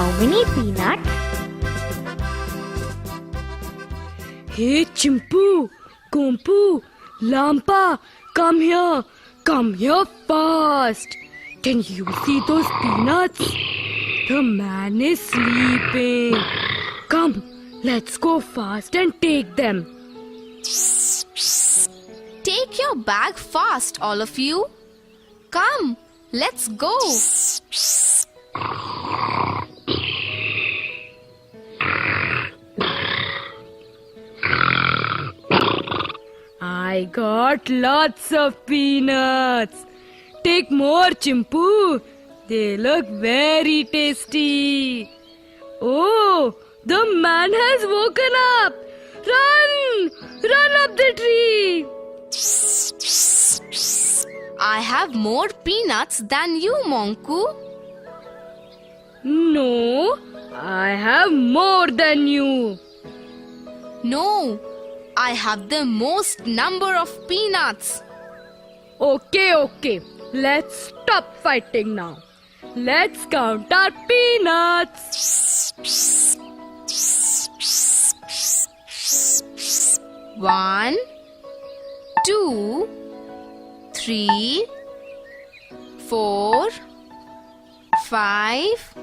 How many peanuts? Hey Chimpu, Gompu, Lampa, come here. Come here fast. Can you see those peanuts? The man is sleeping. Come, let's go fast and take them. Take your bag fast, all of you. Come, let's go. I got lots of peanuts. Take more, Chimpu. They look very tasty. Oh, the man has woken up. Run! Run up the tree. I have more peanuts than you, Monku. No, I have more than you. No, I have the most number of peanuts. Okay. Let's stop fighting now. Let's count our peanuts. 1, 2, 3, 4, 5.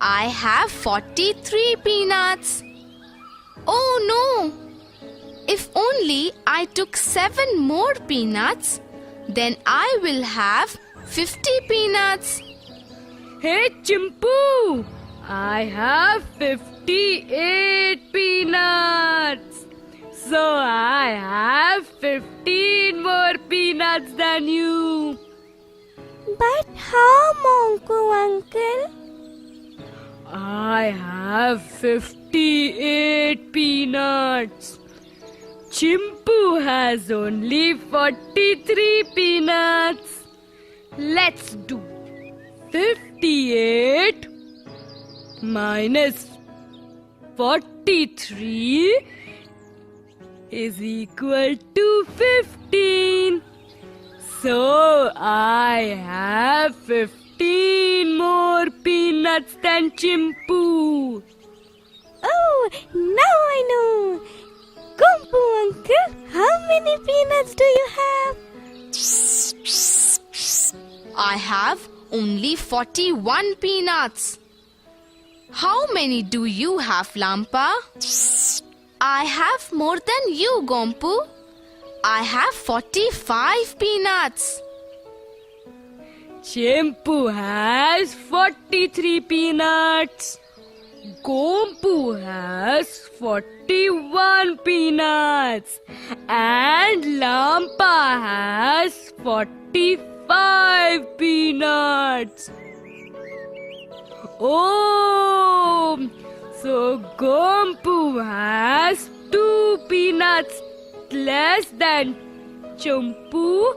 I have 43 peanuts. Oh no! If only I took 7 more peanuts, then I will have 50 peanuts. Hey Chimpu, I have 58 peanuts. So I have 15 more peanuts than you. But how, Monku uncle? I have 58 peanuts. Chimpu has only 43 peanuts. Let's do 58 minus 43 is equal to 15. So I have 15 more peanuts than Chimpu. Oh, now I know. Gompu uncle, how many peanuts do you have? I have only 41 peanuts. How many do you have, Lampa? I have more than you, Gompu. I have 45 peanuts. Chimpu has 43 peanuts. Gompu has 41 peanuts. And Lampa has 45 peanuts. Oh, so Gompu has 2 peanuts less than Chimpu.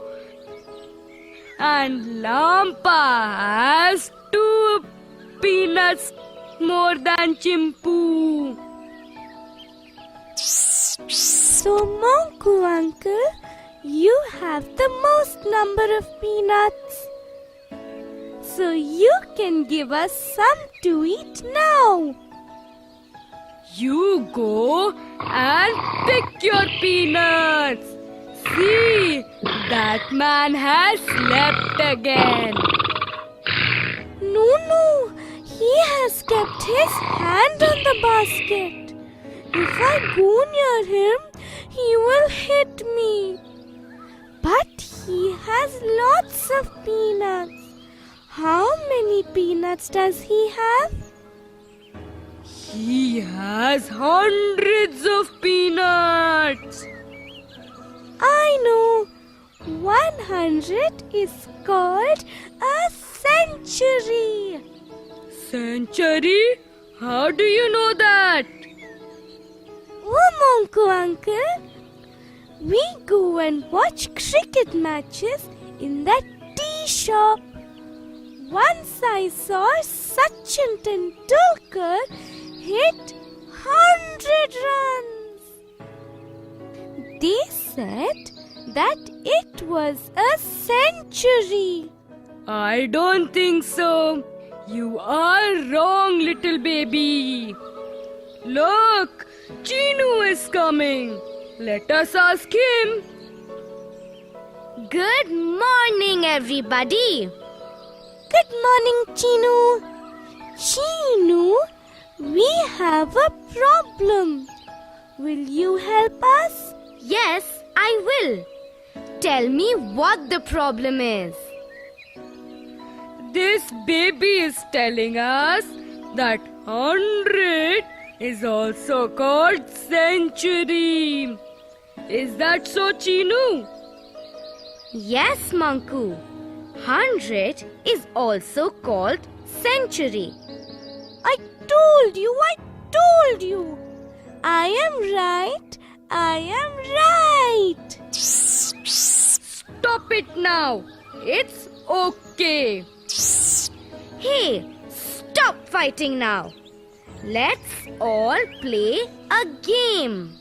And Lampa has 2 peanuts more than Chimpu. So, Monku uncle, you have the most number of peanuts. So you can give us some to eat now. You go and pick your peanuts. See, that man has slept again. No, he has kept his hand on the basket. If I go near him, he will hit me. But he has lots of peanuts. How many peanuts does he have? He has hundreds of peanuts. I know. 100 is called a century. Century? How do you know that? Oh, Monku uncle, we go and watch cricket matches in that tea shop. Once I saw Sachin Tendulkar hit 100 runs. They said that it was a century. I don't think so. You are wrong, little baby. Look, Chinu is coming. Let us ask him. Good morning, everybody. Good morning, Chinu. Chinu, we have a problem. Will you help us? Yes, I will. Tell me what the problem is. This baby is telling us that 100 is also called century. Is that so, Chinu? Yes, Manku. 100 is also called century. I told you. I am right. Stop it now. It's okay. Hey, stop fighting now. Let's all play a game.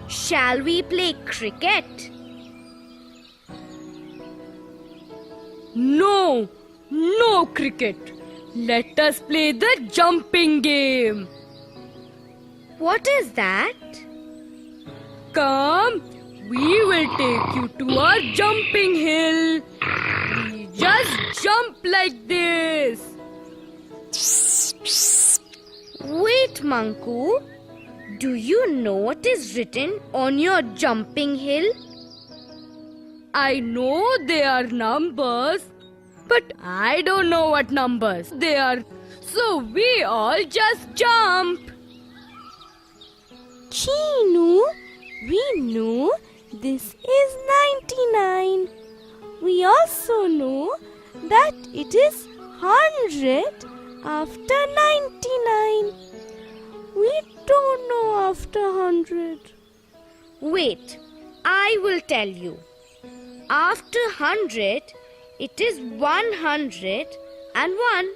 Shall we play cricket? No cricket. Let us play the jumping game. What is that? Come, we will take you to our jumping hill. We just jump like this. Wait, Manku. Do you know what is written on your jumping hill? I know they are numbers, but I don't know what numbers they are. So we all just jump. Chinu, we know this is 99. We also know that it is 100 after 99. We don't know after 100. Wait, I will tell you. After 100, it is 101.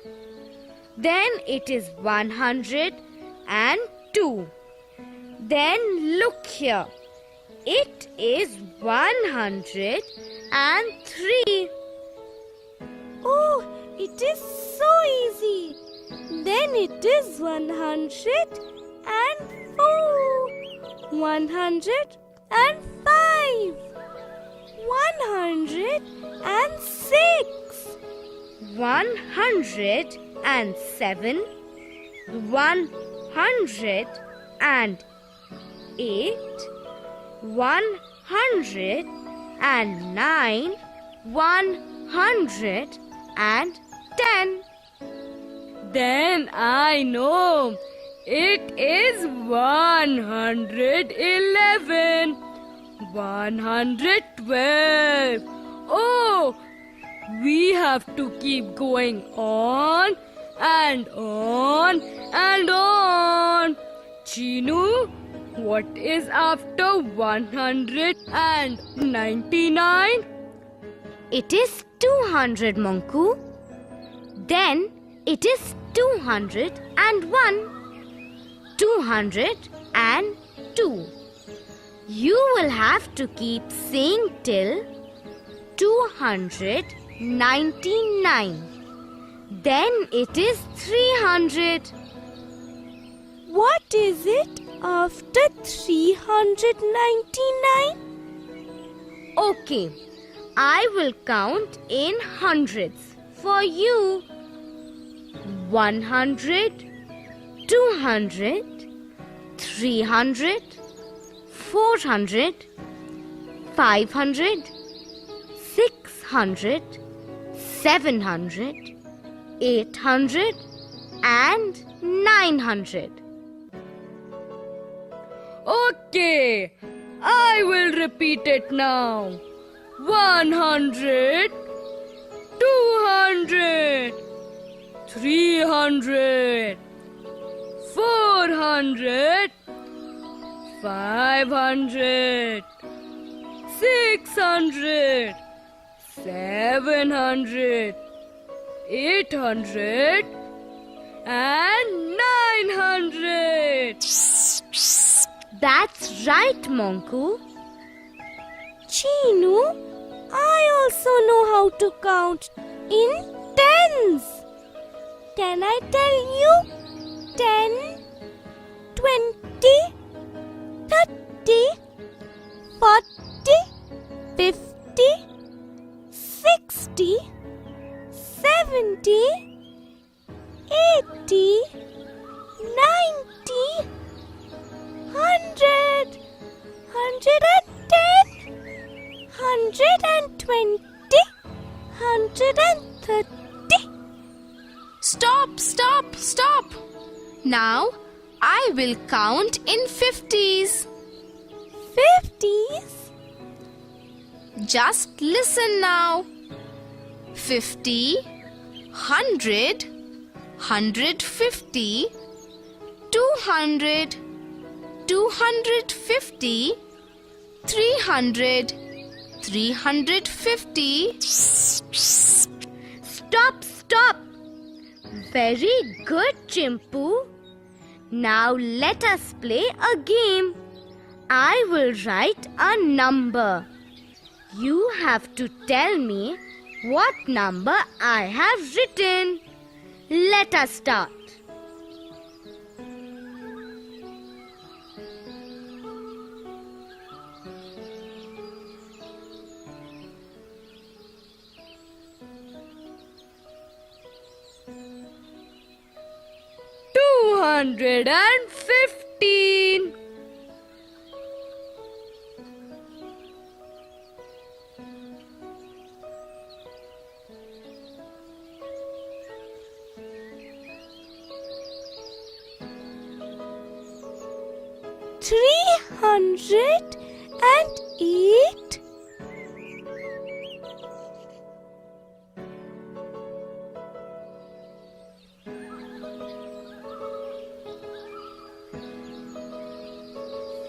Then it is 102. Then look here. It is 103. Oh, it is so easy. Then it is 104, 105, 106, 107, 108, 109, 110. Then I know. It is 111, 112. Oh, we have to keep going on and on and on. Chinu, what is after 199? It is 200, Manku. Then it is 201. 202. You will have to keep saying till 299. Then it is 300. What is it after 399? Okay, I will count in hundreds for you. 100, 200, 300, 400, 500, 600, 700, 800 and 900. Okay, I will repeat it now. 100, 200, 300, 400, 500, 600, 700, 700, 800 and 900. That's right, Monku. Chinu, I also know how to count in tens. Can I tell you? 10, 20, 30, 40, 50, 60, 70, 80, 90, 100, 110, 120, 130. Stop, stop, stop. Now I will count in 50s. 50s? Just listen now. 50, 100, 150, 200, 250, 300, 350. Stop, stop. Very good, Chimpu. Now let us play a game. I will write a number. You have to tell me what number I have written. Let us start. $215. $308.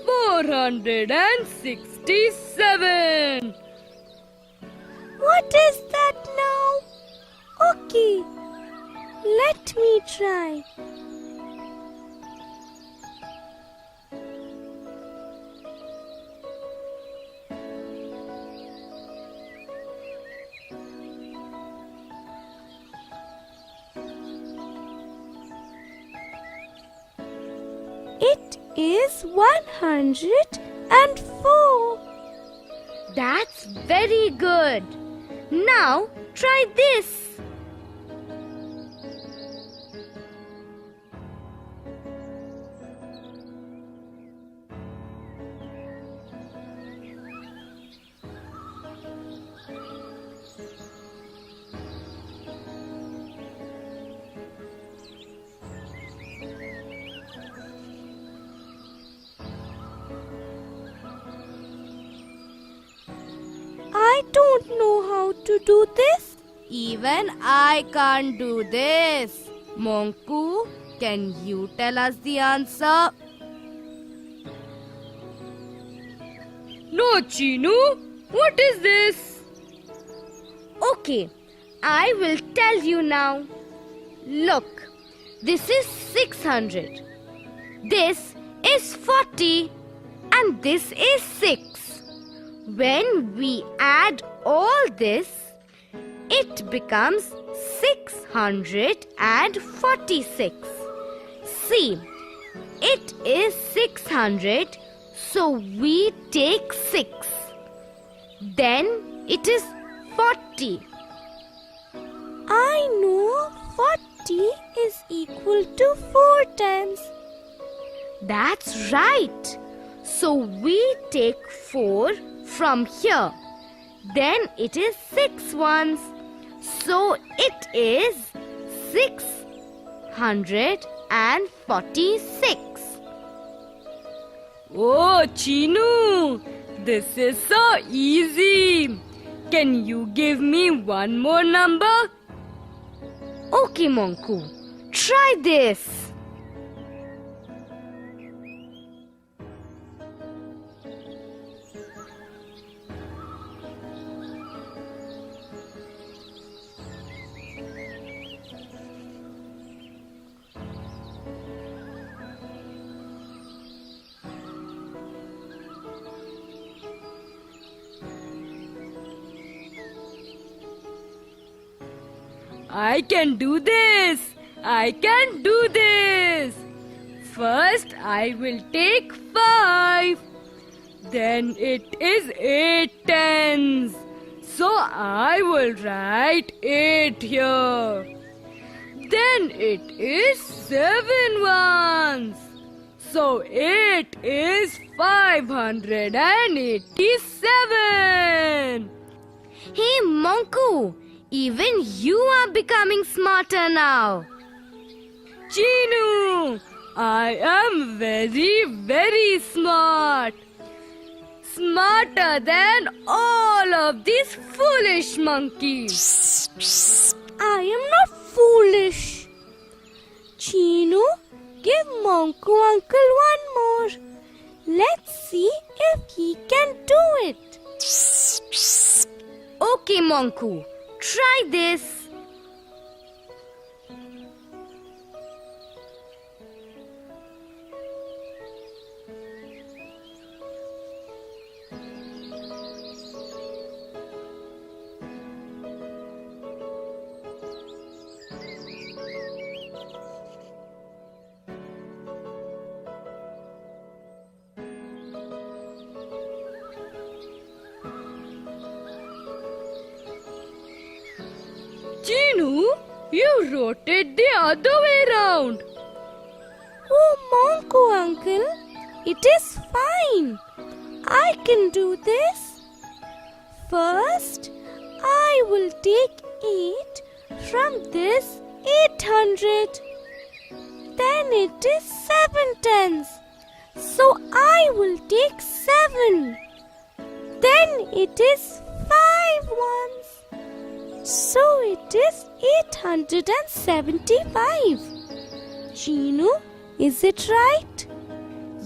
$467. What is that now? Okay, let me try. It is 104. That's very good. Now try this. I don't know how to do this. Even I can't do this. Monku, can you tell us the answer? No, Chinu. What is this? Okay, I will tell you now. Look, this is 600. This is 40. And this is 6. When we add all this, it becomes 646. See, it is 600, so we take 6. Then it is 40. I know 40 is equal to 4 times. That's right. So we take 4 from here. Then it is 6 ones. So it is 646. Oh, Chinu. This is so easy. Can you give me one more number? Okay, Monku. Try this. I can do this. I can do this. First, I will take 5. Then it is 8 tens. So I will write 8 here. Then it is 7 ones. So it is 587. Hey, Monku, even you are becoming smarter now. Chinu, I am very, very smart. Smarter than all of these foolish monkeys. I am not foolish. Chinu, give Monku uncle one more. Let's see if he can do it. Okay, Monku, try this. Chinu, you wrote it the other way round. Oh, Monku uncle, it is fine. I can do this. First, I will take 8 from this 800. Then it is 7 tens. So I will take 7. Then it is 5 ones. So it is 875. Chinu, is it right?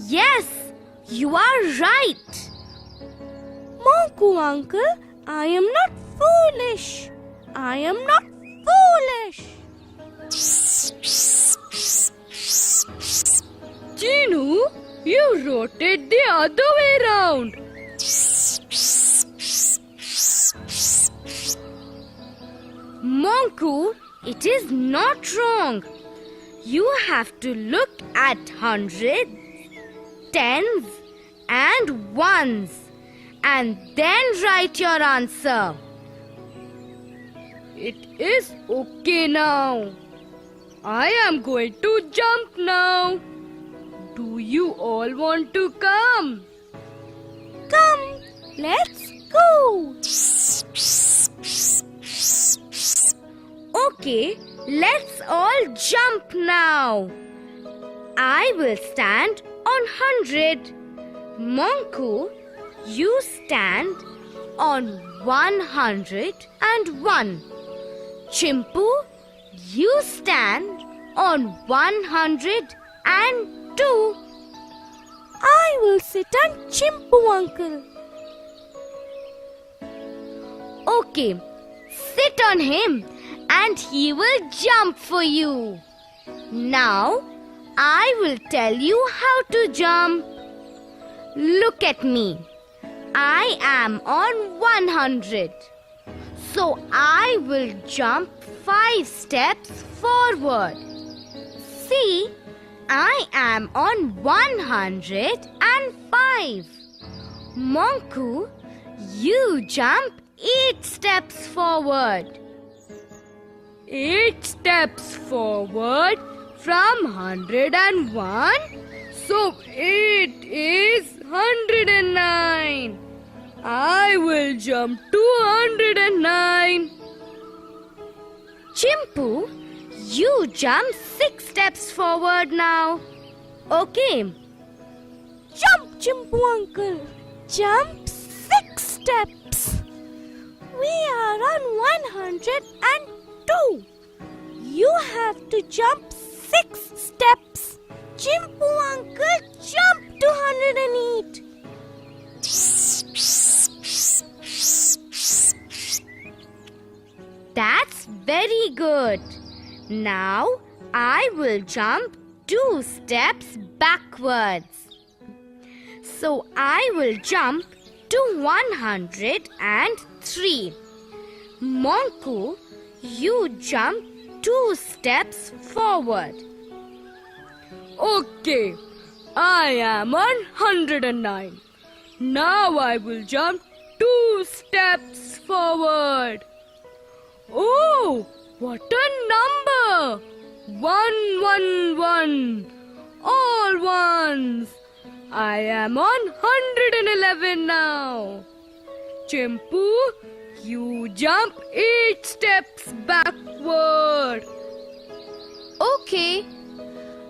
Yes, you are right. Monku uncle, I am not foolish. I am not foolish. Chinu, you wrote it the other way round. Monku, it is not wrong. You have to look at hundreds, tens, and ones, and then write your answer. It is okay now. I am going to jump now. Do you all want to come? Come, let's go. Okay, let's all jump now. I will stand on 100. Monku, you stand on 101. Chimpu, you stand on 102. I will sit on Chimpu uncle. Okay, sit on him and he will jump for you. Now, I will tell you how to jump. Look at me. I am on 100. So I will jump 5 steps forward. See, I am on 105. Monku, you jump 8 steps forward. 8 steps forward from 101. So it is 109. I will jump to 109. Chimpu, you jump 6 steps forward now. Okay. Jump, Chimpu uncle. Jump 6 steps. We are on 102. You have to jump 6 steps. Chimpu uncle, jump to 108. That's very good. Now I will jump 2 steps backwards. So I will jump to 103. Monku, You jump 2 steps forward. Okay, I am on 109. Now I will jump 2 steps forward. Oh, what a number! 111. All ones. I am on 111 now. Chimpu, you jump 8 steps backward. Okay,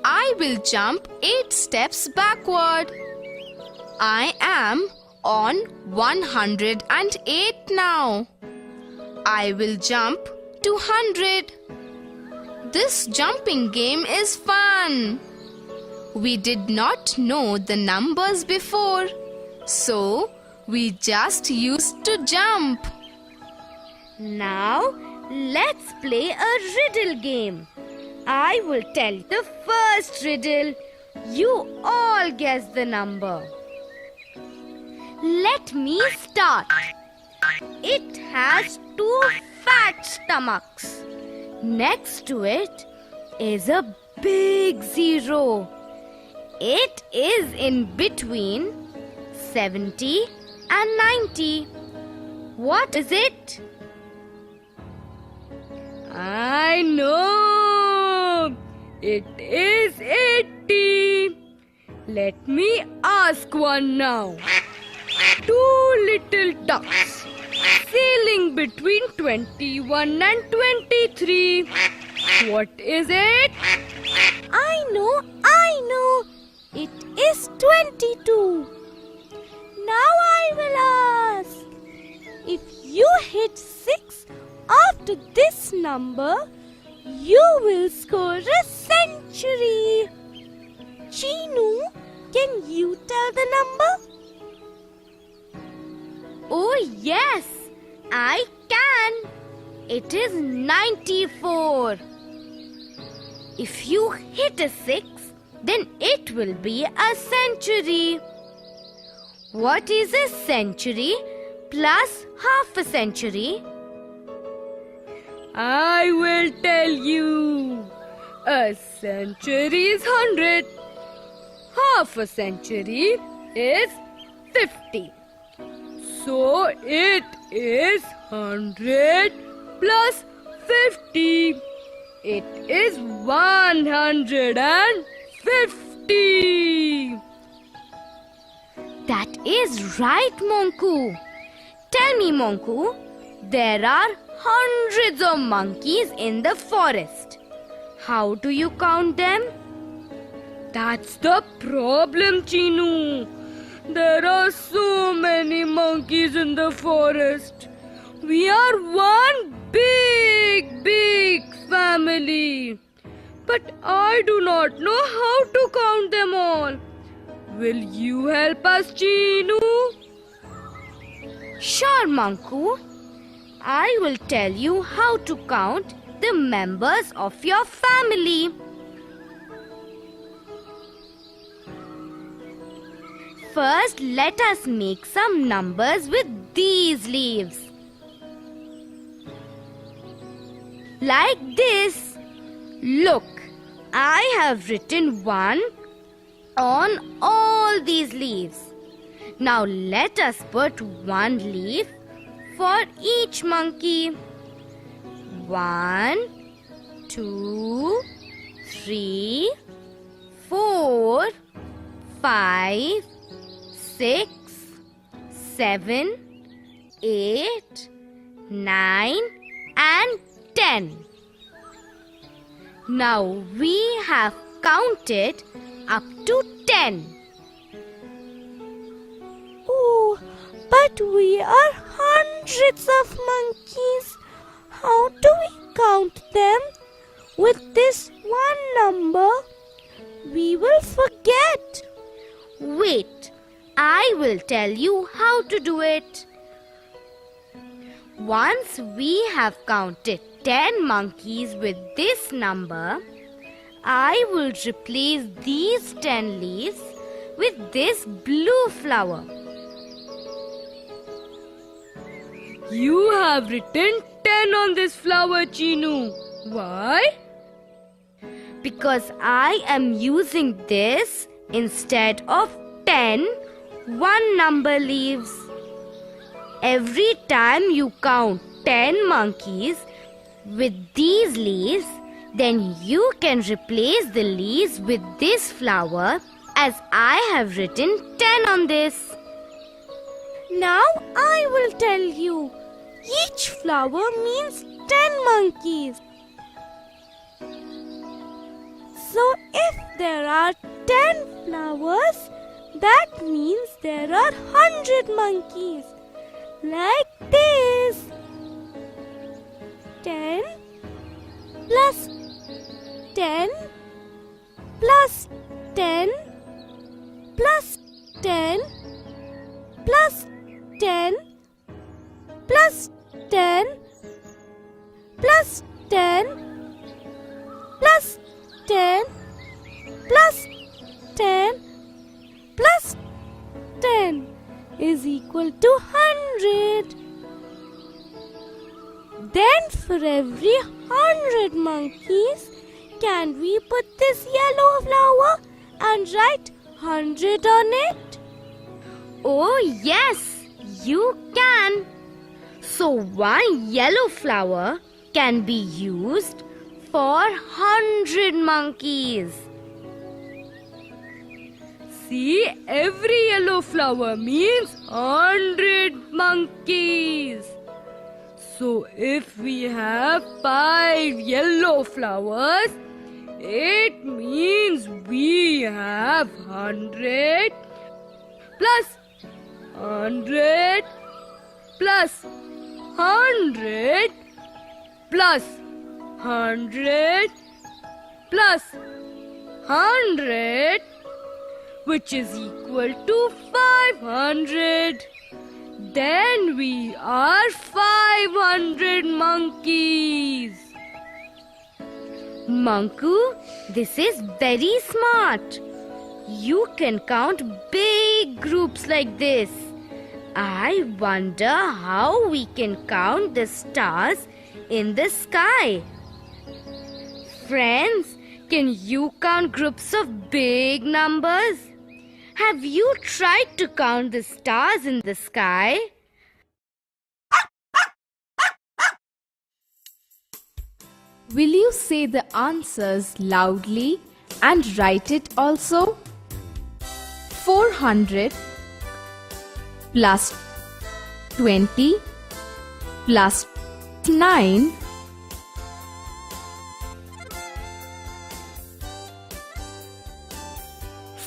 I will jump 8 steps backward. I am on 108 now. I will jump to 100. This jumping game is fun. We did not know the numbers before, so we just used to jump. Now, let's play a riddle game. I will tell the first riddle. You all guess the number. Let me start. It has 2 fat stomachs. Next to it is a big 0. It is in between 70 and 90. What is it? I know. It is 80. Let me ask one now. 2 little ducks sailing between 21 and 23. What is it? I know. It is 22. Now I will ask. If you hit 6 after this number, you will score a century. Chinu, can you tell the number? Oh yes, I can. It is 94. If you hit a 6, then it will be a century. What is a century plus half a century? I will tell you. A century is 100. Half a century is 50. So it is 100 plus 50. It is 150. That is right, Monku. Tell me, Monku, there are hundreds of monkeys in the forest. How do you count them? That's the problem, Chinu. There are so many monkeys in the forest. We are one big family. But I do not know how to count them all. Will you help us, Chinu? Sure, Monku. I will tell you how to count the members of your family. First, let us make some numbers with these leaves. Like this. Look, I have written 1 on all these leaves. Now let us put 1 leaf for each monkey. 1, 2, 3, 4, 5, 6, 7, 8, 9 and 10. Now we have counted up to 10. Oh, but we are hundreds of monkeys. How do we count them? With this one number, we will forget. Wait, I will tell you how to do it. Once we have counted 10 monkeys with this number, I will replace these 10 leaves with this blue flower. You have written 10 on this flower, Chinu. Why? Because I am using this instead of 10 one number leaves. Every time you count 10 monkeys with these leaves, then you can replace the leaves with this flower, as I have written 10 on this. Now I will tell you. Each flower means 10 monkeys. So if there are 10 flowers, that means there are 100 monkeys. Like this. 10 plus 10 plus 10 plus 10 plus 10 plus 10 plus 10 plus 10 plus 10 plus 10 is equal to 100. Then for every 100 monkeys, can we put this yellow flower and write 100 on it? Oh yes, you can. So one yellow flower can be used for 100 monkeys. See, every yellow flower means 100 monkeys. So if we have 5 yellow flowers, it means we have 100 plus 100 plus 100 plus 100 plus 100, which is equal to 500. Then we are 500 monkeys. Manku, this is very smart. You can count big groups like this. I wonder how we can count the stars in the sky. Friends, can you count groups of big numbers? Have you tried to count the stars in the sky? Will you say the answers loudly and write it also? 400 plus 20 plus 9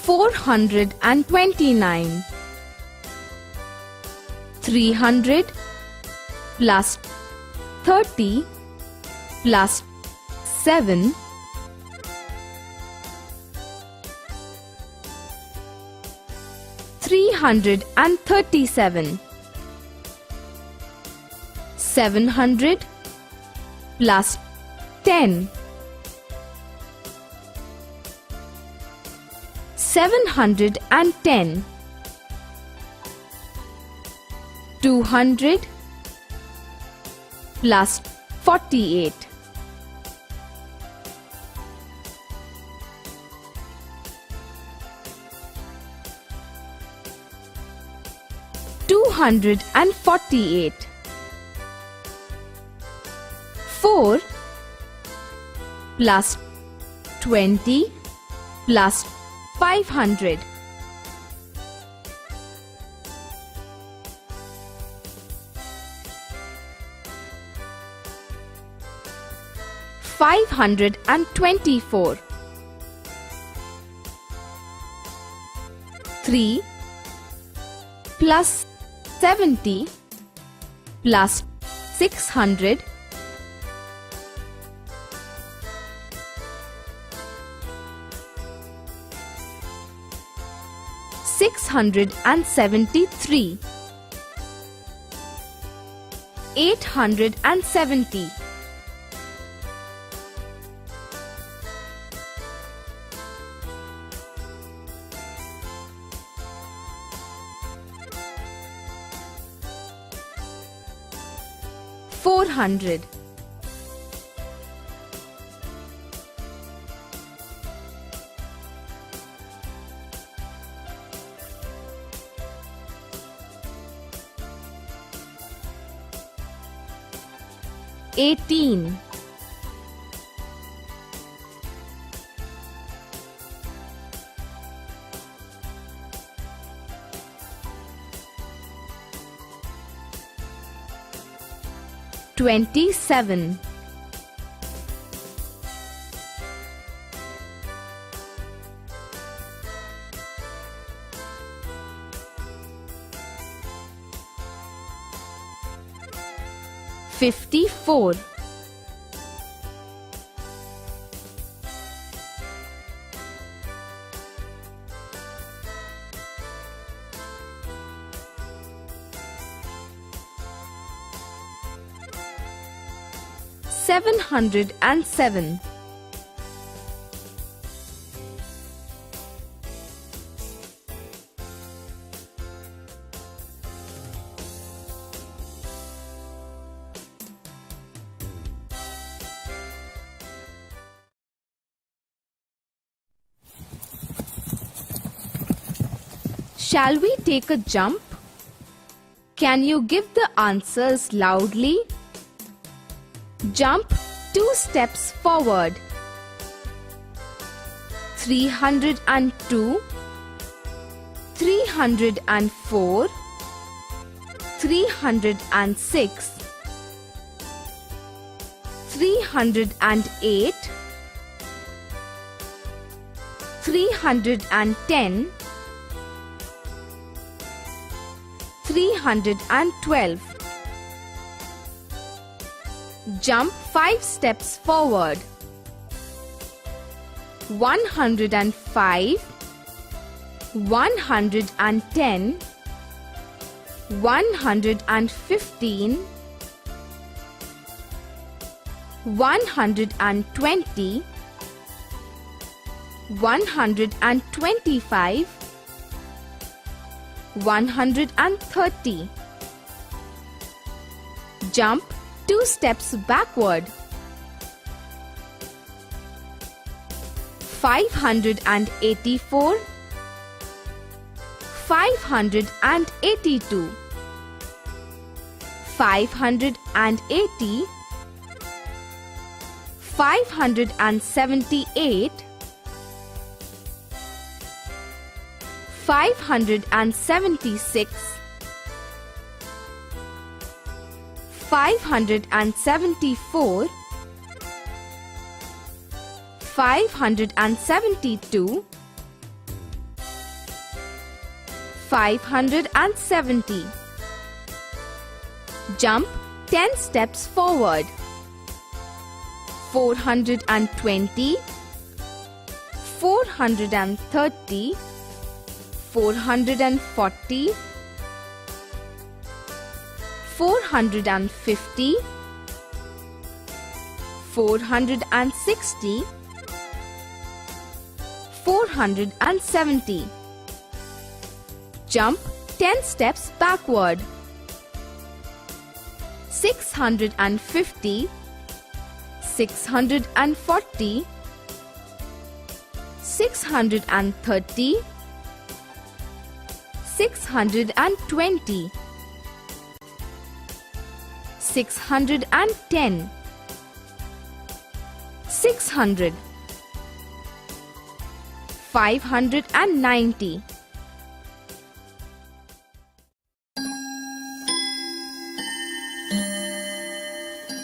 429. 300 plus 30 plus 7 337. 700 plus 10 710. 200 plus 48. 248. 4 plus 20 plus 500. 524. 3 plus 70 plus 600 673. 870. 400. 400. Eighteen. Twenty-seven. Fifty-four. 707. Shall we take a jump? Can you give the answers loudly? Jump 2 steps forward. 302, 304, 306, 308, 310, 312. Jump 5 steps forward. 105, 110, 115, 120, 125, 130. Jump 2 steps backward. 584, 582, 580, 578, 576, 574, 572, 570. Jump 10 steps forward. 420, 430, 440, 450, 460, 470. Jump 10 steps backward. 650, 640, 630, 620, 610, 600, 590.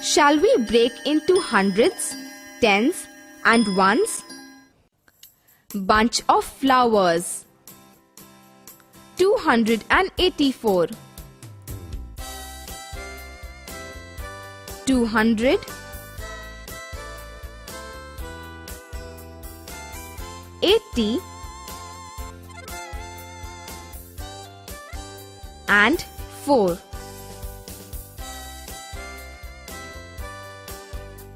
Shall we break into hundreds, tens and ones? Bunch of flowers. 284, 200, 80 and 4.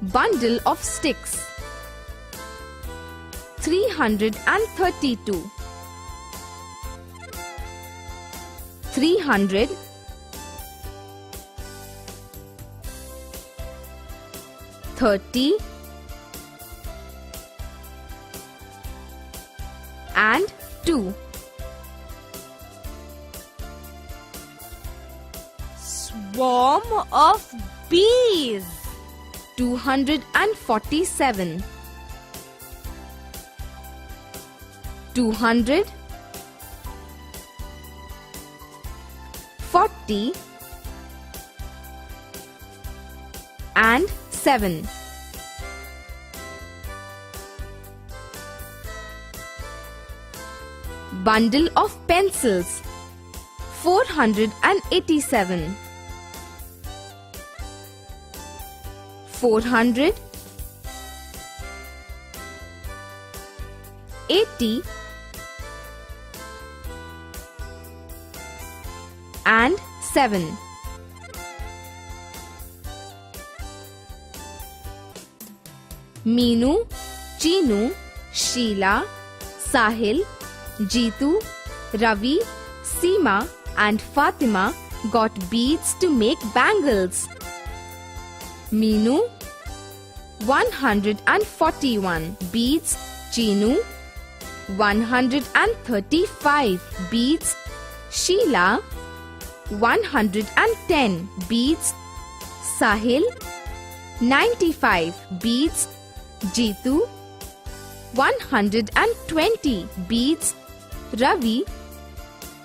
Bundle of sticks. 332, 300, 30 and 2. Swarm of bees. 247. 200 40 and 7. Bundle of pencils. 487. 400 80 and 7. Meenu, Chinu, Sheila, Sahil, Jeetu, Ravi, Seema and Fatima got beads to make bangles. Meenu 141 beads. Chinu 135 beads. Sheila 110 beads. Sahil 95 beads. Jeetu 120 beads. Ravi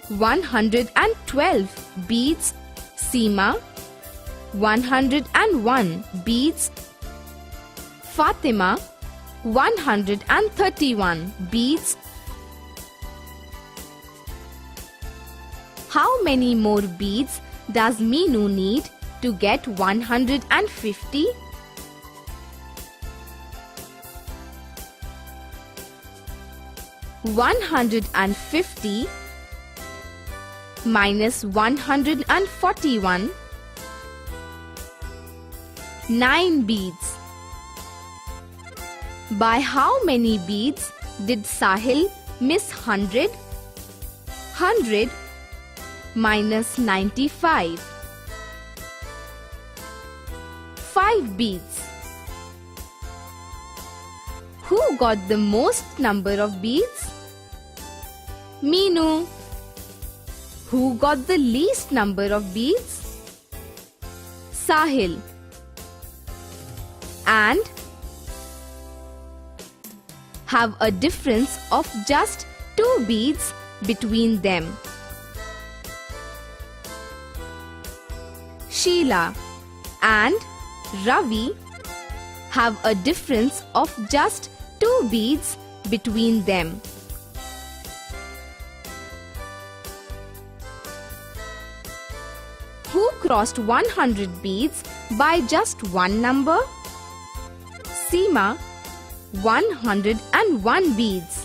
112 beads. Seema 101 beads. Fatima 131 beads. How many more beads does Meenu need to get 150? (150) minus 141, 9 beads. By how many beads did Sahil miss 100? 100 minus 95. 5 beads. Who got the most number of beads? Meenu. Who got the least number of beads? Sahil. And have a difference of just 2 beads between them. Sheila and Ravi have a difference of just 2 beads between them. Who crossed 100 beads by just one number? Seema 101 beads.